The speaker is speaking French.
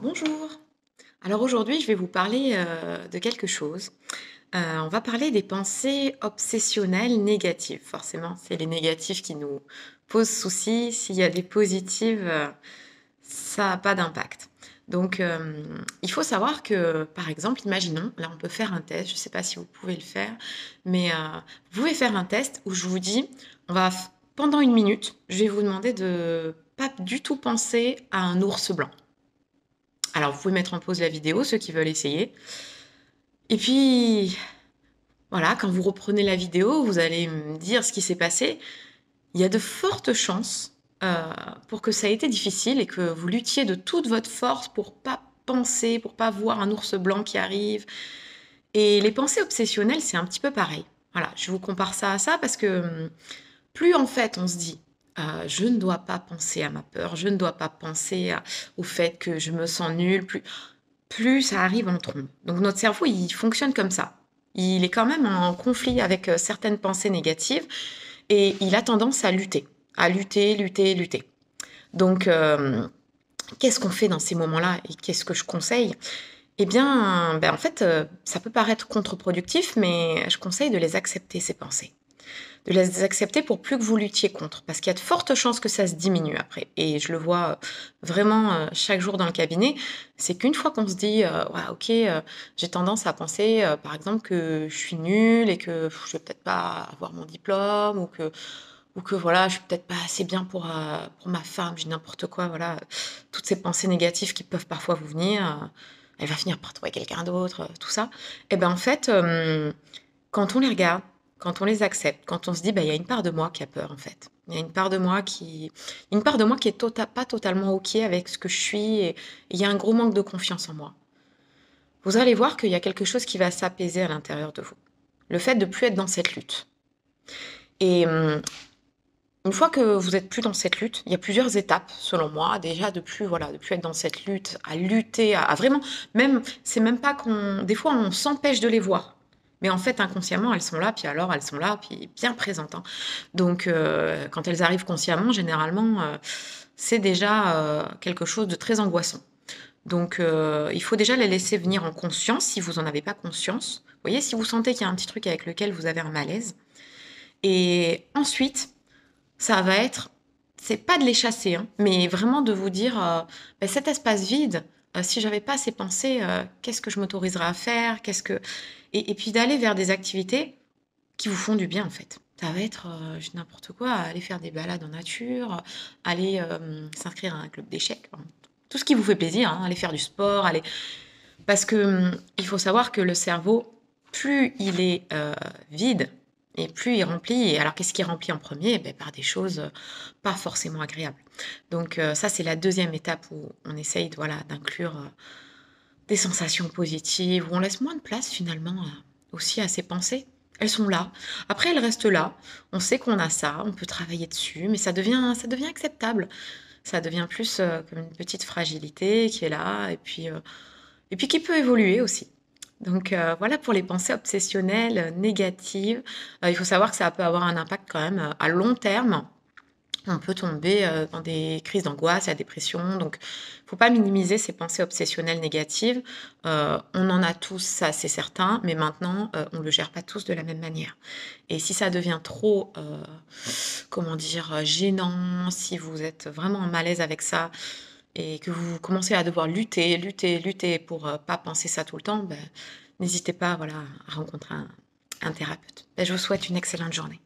Bonjour. Alors aujourd'hui, je vais vous parler, de quelque chose. On va parler des pensées obsessionnelles négatives. Forcément, c'est les négatives qui nous posent souci. S'il y a des positives, ça a pas d'impact. Donc, il faut savoir que, par exemple, imaginons, là, on peut faire un test, je ne sais pas si vous pouvez le faire, mais, vous pouvez faire un test où je vous dis: «On va f pendant 1 minute, je vais vous demander de pas du tout penser à un ours blanc». Alors, vous pouvez mettre en pause la vidéo, ceux qui veulent essayer. Et puis, voilà, quand vous reprenez la vidéo, vous allez me dire ce qui s'est passé. Il y a de fortes chances pour que ça ait été difficile et que vous luttiez de toute votre force pour pas penser, pour pas voir un ours blanc qui arrive. Et les pensées obsessionnelles, c'est un petit peu pareil. Voilà, je vous compare ça à ça parce que plus en fait on se dit je ne dois pas penser à ma peur, je ne dois pas penser au fait que je me sens nulle, plus ça arrive en trombe. Donc notre cerveau, il fonctionne comme ça. Il est quand même en conflit avec, certaines pensées négatives et il a tendance à lutter, lutter, lutter. Donc, qu'est-ce qu'on fait dans ces moments-là et qu'est-ce que je conseille? Eh bien, en fait, ça peut paraître contre-productif, mais je conseille de les accepter, ces pensées. De les accepter pour plus que vous luttiez contre, parce qu'il y a de fortes chances que ça se diminue après et je le vois, vraiment, chaque jour dans le cabinet. C'est qu'une fois qu'on se dit: «Ouais, OK, j'ai tendance à penser, par exemple, que je suis nulle et que je vais peut-être pas avoir mon diplôme ou que voilà, je suis peut-être pas assez bien pour ma femme», je dis n'importe quoi, voilà, toutes ces pensées négatives qui peuvent parfois vous venir, «Elle va finir par trouver quelqu'un d'autre», tout ça et ben, en fait, quand on les regarde, quand on les accepte, quand on se dit: «Bah, il y a une part de moi qui a peur, en fait. Il y a une part de moi qui est pas totalement OK avec ce que je suis et il y a un gros manque de confiance en moi». Vous allez voir qu'il y a quelque chose qui va s'apaiser à l'intérieur de vous. Le fait de plus être dans cette lutte et une fois que vous êtes plus dans cette lutte, il y a plusieurs étapes selon moi. Déjà de plus, voilà, de plus être dans cette lutte, à lutter, à vraiment même c'est même pas qu'on des fois on s'empêche de les voir. Mais en fait inconsciemment elles sont là, puis alors elles sont là, puis bien présentes, hein. Donc quand elles arrivent consciemment généralement, c'est déjà, quelque chose de très angoissant. Donc il faut déjà les laisser venir en conscience si vous en avez pas conscience. Vous voyez, si vous sentez qu'il y a un petit truc avec lequel vous avez un malaise et ensuite ça va être c'est pas de les chasser, hein, mais vraiment de vous dire, bah, cet espace vide, si j'avais pas ces pensées, qu'est-ce que je m'autoriserais à faire? Qu'est-ce que et puis d'aller vers des activités qui vous font du bien, en fait. Ça va être, je dis n'importe quoi, aller faire des balades en nature, aller, s'inscrire à un club d'échecs, enfin, tout ce qui vous fait plaisir, hein, aller faire du sport, aller parce que, il faut savoir que le cerveau, plus il est, vide et plus il remplit et alors qu'est-ce qui remplit en premier? Beh, par des choses, pas forcément agréables. Donc ça, c'est la deuxième étape où on essaye de voilà, d'inclure, des sensations positives, où on laisse moins de place finalement, aussi à ces pensées. Elles sont là. Après, elles restent là. On sait qu'on a ça, on peut travailler dessus, mais ça devient acceptable. Ça devient plus, comme une petite fragilité qui est là et puis qui peut évoluer aussi. Donc voilà pour les pensées obsessionnelles, négatives. Il faut savoir que ça peut avoir un impact quand même, à long terme. On peut tomber, dans des crises d'angoisse, la dépression, donc faut pas minimiser ces pensées obsessionnelles négatives. On en a tous, ça c'est certain, mais maintenant, on le gère pas tous de la même manière et si ça devient trop, comment dire? Gênant, si vous êtes vraiment en malaise avec ça et que vous commencez à devoir lutter, lutter, lutter pour, pas penser ça tout le temps, n'hésitez pas, voilà, à rencontrer un thérapeute. Je vous souhaite une excellente journée.